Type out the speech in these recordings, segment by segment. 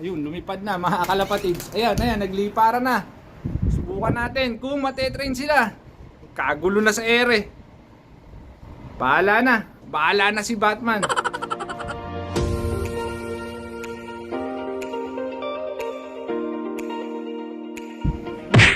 Ayun, lumipad na mga kalapatids. Ayan, ayan, naglipara na. Subukan natin kung matetrain sila. Kagulo na sa ere. Bahala na. Bahala na si Batman.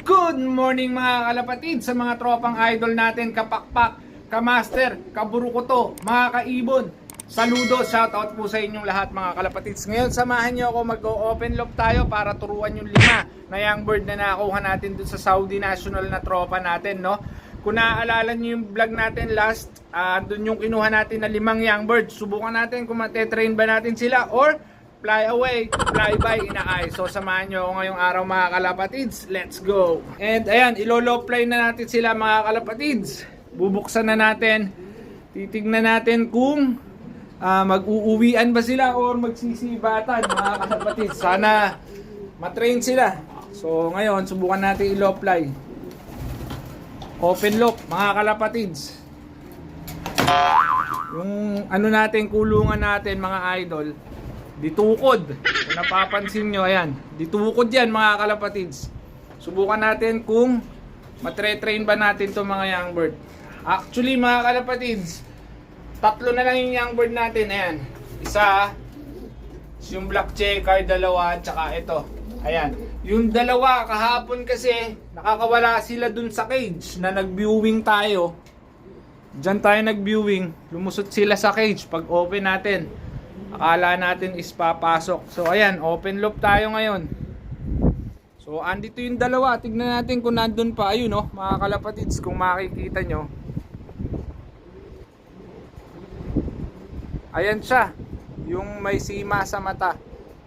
Good morning mga kalapatids, sa mga tropang idol natin, kapakpak, kamaster, kaburukoto, mga kaibon. Saludo, shoutout po sa inyong lahat mga kalapatids. Ngayon samahan nyo ako, mag-open loop tayo para turuan yung 5 na young bird na nakuha natin dun sa Saudi National na tropa natin, no? Kung naaalala nyo yung vlog natin last, dun yung kinuha natin na 5 young bird. Subukan natin kung matetrain ba natin sila or fly away, fly by, inaay. So samahan nyo ako ngayong araw mga kalapatids. Let's go! And ayan, ilo-low fly na natin sila mga kalapatids. Bubuksan na natin. Titignan natin kung mag-uuwian ba sila or magsisibatan mga kalapatids. Sana matrain sila. So ngayon, subukan natin ilo fly. Open loop mga kalapatids. Yung ano natin, kulungan natin mga idol, ditukod. Kung napapansin nyo, ayan, ditukod yan mga kalapatids. Subukan natin kung matre-train ba natin to mga young bird. Actually mga kalapatids, 3 na lang yung young bird natin. Ayan, isa, yung black checker, 2, tsaka ito. Ayan, yung 2 kahapon kasi nakakawala sila dun sa cage na nag-viewing tayo. Diyan tayo nag-viewing, lumusot sila sa cage. Pag open natin, akala natin is papasok. So ayan, open loop tayo ngayon. So andito yung 2. Tignan natin kung nandun pa. Ayun no, mga kalapatids, kung makikita nyo. Ayan siya, yung may sima sa mata.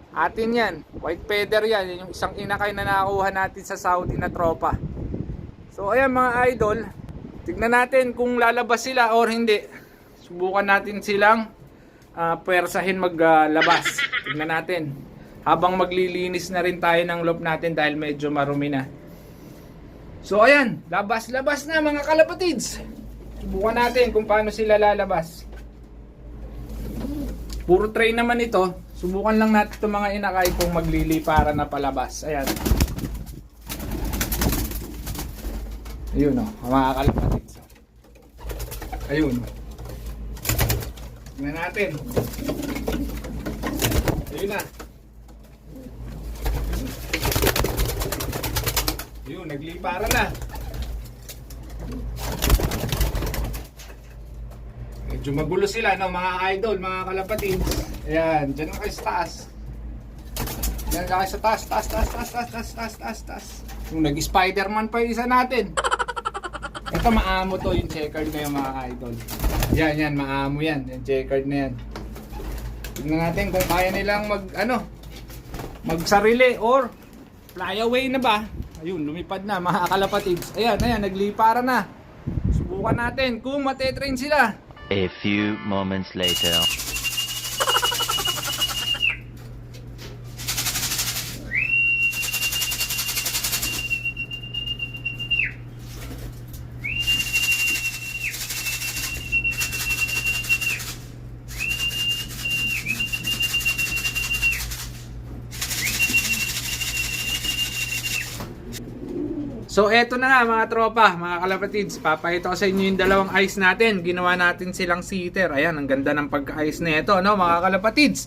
Atin yan, white feather yan. Yung isang inakay na nakuha natin sa Saudi na tropa. So ayan mga idol, tignan natin kung lalabas sila or hindi. Subukan natin silang puwersahin maglabas. Tignan natin. Habang maglilinis na rin tayo ng loop natin dahil medyo marumi na. So ayan, labas-labas na mga kalapatids. Subukan natin kung paano sila lalabas. Puro train naman ito. Subukan lang natin itong mga inakay kung maglilipara na palabas. Ayan. Ayun o, mga kalapatids. Ayun. Tingnan natin. Ayun na. Ayun, naglipara na. Medyo magulo sila, no, mga idol, mga kalapatids. Ayan, dyan na kayo sa taas. Dyan na kayo sa taas, taas. Yung nag-Spiderman pa yung isa natin. Ito maamo to, yung checkered na yung mga idol. Yan, maamo yan. Yung checkered na yan. Tignan natin kung kaya nilang magsarili or fly away na ba. Ayun, lumipad na mga kalapatids. Ayan, naglipara na. Subukan natin kung matetrain sila. A few moments later. So eto na nga mga tropa, mga kalapatids, papakita ko sa inyo yung 2 eyes natin. Ginawa natin silang sitter. Ayan, ang ganda ng pagka-eyes na ito, no, mga kalapatids.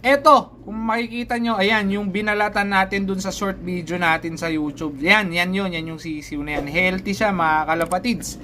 Eto, kung makikita nyo, ayan, yung binalatan natin dun sa short video natin sa YouTube. Yan yung sisiw na yan. Healthy siya mga kalapatids.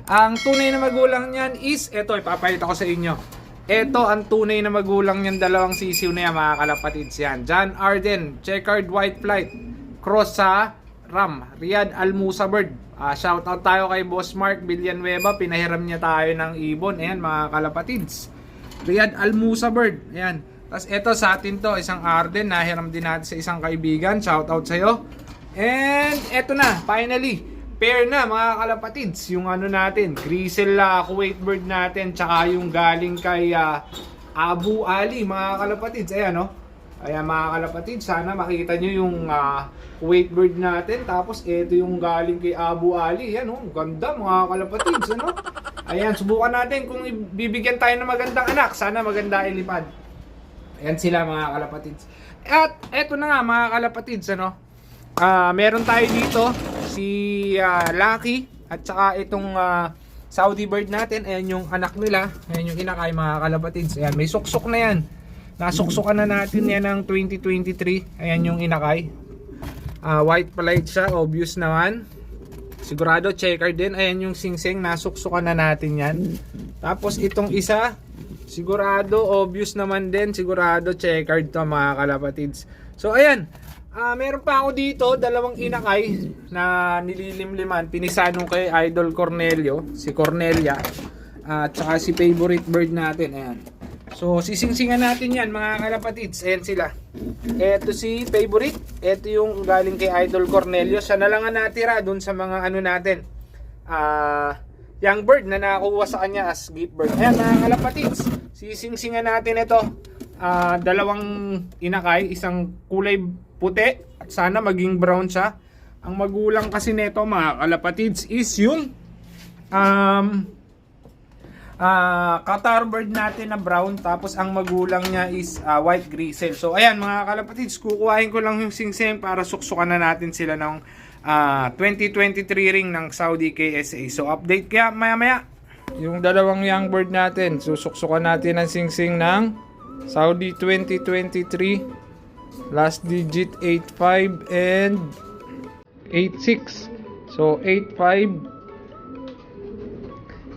Ang tunay na magulang niyan is, eto, ipapakita ko sa inyo. Eto, ang tunay na magulang niyan, 2 sisiw na yan mga kalapatids. Yan, John Arden, checkered white flight, cross sa Ram, Riyadh Al Musa bird. Shoutout tayo kay Boss Mark Villanueva, pinahiram niya tayo ng ibon. Ayan mga kalapatids, Riyadh Al Musa bird. Ayan. Tapos ito sa atin to, isang Arden, nahiram din natin sa isang kaibigan. Shoutout sa'yo. And eto na, finally, pair na mga kalapatids. Yung ano natin, Grisel Kuwait bird natin, tsaka yung galing kay Abu Ali mga kalapatids. Ayan no. Ayan mga kalapatids, sana makita nyo yung Kuwait bird natin. Tapos ito yung galing kay Abu Ali. Ayan, ganda mga kalapatids. Ano? Ayan, subukan natin kung bibigyan tayo ng magandang anak. Sana maganda ilipad. Ayan sila mga kalapatids. At eto na nga mga kalapatids, ano? Meron tayo dito si Lucky at saka itong Saudi bird natin. Ayan yung anak nila. Ayan yung inakay mga kalapatids. Ayan, may suksok na yan. Nasuksukan na natin yan ng 2023. Ayan yung inakay. White palate siya, obvious naman. Sigurado checker din. Ayan yung singsing, nasuksukan na natin yan. Tapos itong isa, sigurado obvious naman din. Sigurado checkered to mga kalapatids. So ayan, meron pa ako dito, dalawang inakay na nililimliman. Pinisano kay Idol Cornelio, si Cornelia. At saka si favorite bird natin. Ayan. So sisingsingan natin yan mga kalapatids. Ayan sila. Eto si favorite. Eto yung galing kay Idol Cornelio. Siya na lang ang natira dun sa mga ano natin, young bird na nakakuha sa kanya as gift bird. Ayan mga kalapatids, sisingsingan natin ito. Dalawang inakay, isang kulay puti at sana maging brown siya. Ang magulang kasi nito mga kalapatids is yung Qatar bird natin na brown, tapos ang magulang niya is white grizzle. So ayan mga kalapatids, kukuhain ko lang yung singsing para suksukan na natin sila ng 2023 ring ng Saudi KSA. So update kaya maya maya. Yung dalawang young bird natin, susuksukan natin ang singsing ng Saudi 2023. Last digit 85 and 86. So 85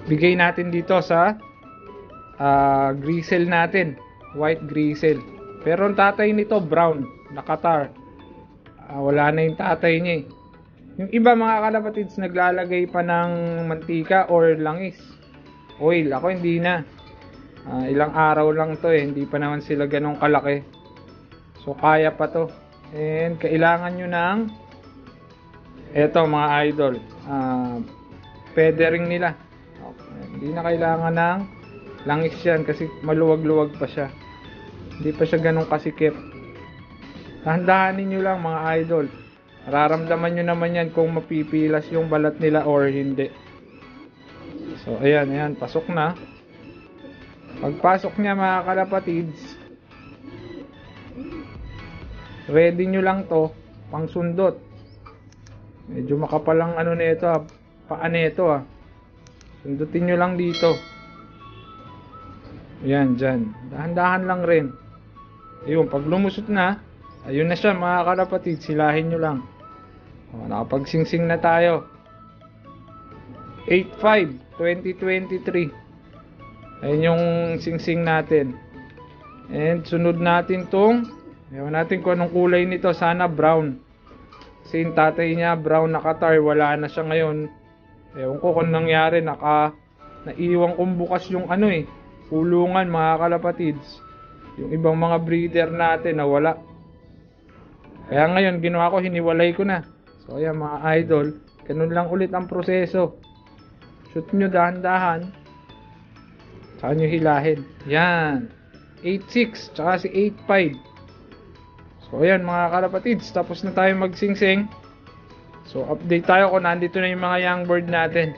bigay natin dito sa grizzle natin, white grizzle. Pero ang tatay nito brown, nakatar. Wala na yung tatay niya eh. Yung iba mga kalapatids naglalagay pa ng mantika or langis, oil. Ako hindi na. Ilang araw lang to eh, hindi pa naman sila ganong kalaki. So kaya pa to. And kailangan nyo ng eto mga idol, feathering nila. Hindi na kailangan ng langis yan kasi maluwag-luwag pa siya. Hindi pa siya ganun kasikip. Dahan-dahanin nyo lang mga idol. Mararamdaman nyo naman yan kung mapipilas yung balat nila or hindi. So ayan, ayan, pasok na. Pagpasok niya mga kalapatids, ready nyo lang to pang sundot. Medyo makapal ang ano nito, paa nito sundutin nyo lang dito. Ayan, dyan. Dahan-dahan lang rin. Ayun, pag lumusot na, ayun na siya mga kalapatid. Silahin nyo lang. Nakapagsingsing na tayo. 85, 2023. Ayun yung singsing natin. And sunod natin tong, ayaw natin kung anong kulay nito. Sana brown. Kasi yung tatay niya, brown na Qatar. Wala na siya ngayon. Ewan ko kung nangyari, naiwan kong bukas yung kulungan mga kalapatids. Yung ibang mga breeder natin nawala. Kaya ngayon ginawa ko, hiniwalay ko na. So ayan mga idol, ganun lang ulit ang proseso. Shoot nyo dahan-dahan, tsaka nyo hilahin. Yan, 86 tsaka si 85. So ayan mga kalapatids, tapos na tayo magsingsing. So update tayo kung nandito na yung mga young bird natin.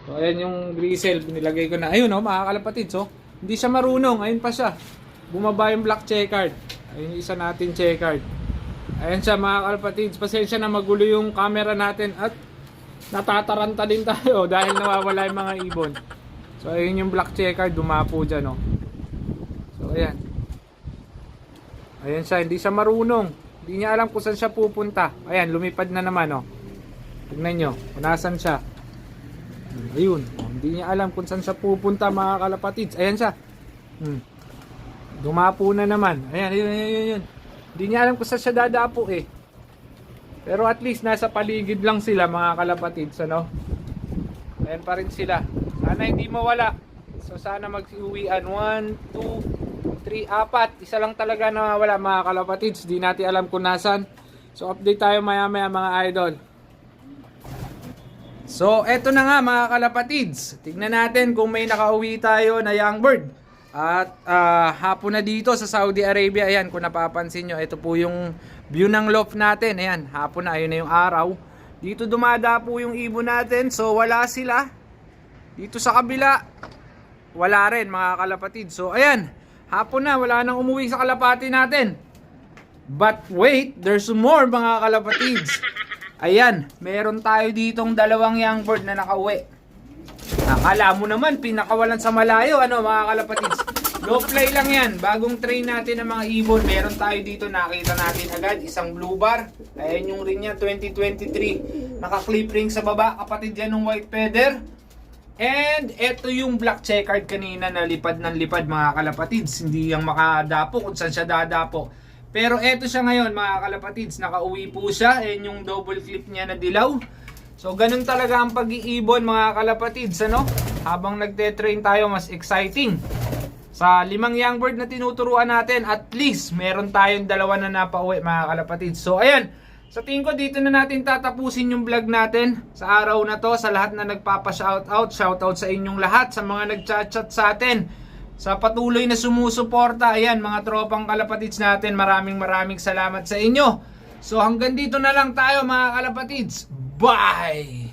So ayan yung grizzle, binilagay ko na. Ayun mga kalapatids, hindi siya marunong. Ayun pa siya, bumaba yung black checkered. Ayun yung isa natin checkered. Ayan siya mga kalapatids. Pasensya na magulo yung camera natin at natataranta din tayo dahil nawawala yung mga ibon. So ayun yung black checkered, dumapo dyan So ayan. Ayan siya, hindi siya marunong. Hindi niya alam kung saan siya pupunta. Ayan, lumipad na naman Tignan nyo kung nasan siya. Ayun, hindi niya alam kung saan siya pupunta mga kalapatids. Ayan siya. Dumapo na naman. Ayan, yun. Hindi niya alam kung saan siya dadapo Pero at least nasa paligid lang sila mga kalapatids, Ayan pa rin sila. Sana hindi mawala. So sana mag-uwian 1, 2, 3, 4. Isa lang talaga na wala mga kalapatids. Di natin alam kung nasan. So update tayo maya maya mga idol. So eto na nga mga kalapatids. Tignan natin kung may nakauwi tayo na young bird. At hapon na dito sa Saudi Arabia. Ayan, kung napapansin nyo, ito po yung view ng loft natin. Ayan, hapon na, ayun na yung araw. Dito dumadapo yung ibon natin. So wala sila. Dito sa kabila, wala rin mga kalapatids. So ayan, hapon na, wala nang umuwi sa kalapati natin. But wait, there's more mga kalapatids. Ayan, meron tayo ditong dalawang young bird na nakauwi. Akala mo naman, pinakawalan sa malayo, ano mga kalapatids. Low play lang yan. Bagong train natin ng mga ibon. Meron tayo dito, nakita natin agad. Isang blue bar. Ayan yung ring niya, 2023. Naka-clip ring sa baba. Kapatid yan ng white feather. And eto yung black checkered kanina na lipad ng lipad mga kalapatids. Hindi yung makadapo kung saan siya dadapo. Pero eto siya ngayon mga kalapatids. Nakauwi po siya. Ayan yung double clip niya na dilaw. So ganun talaga ang pag-iibon mga kalapatids, ano? Habang nagte-train tayo, mas exciting. Sa 5 young bird na tinuturuan natin, at least meron tayong 2 na napauwi mga kalapatids. So ayan, sa tingin ko dito na natin tatapusin yung vlog natin sa araw na to. Sa lahat na nagpapa-shoutout, shoutout sa inyong lahat, sa mga nag-chat-chat sa atin, sa patuloy na sumusuporta. Ayan mga tropang kalapatids natin, maraming salamat sa inyo. So hanggang dito na lang tayo mga kalapatids. Bye!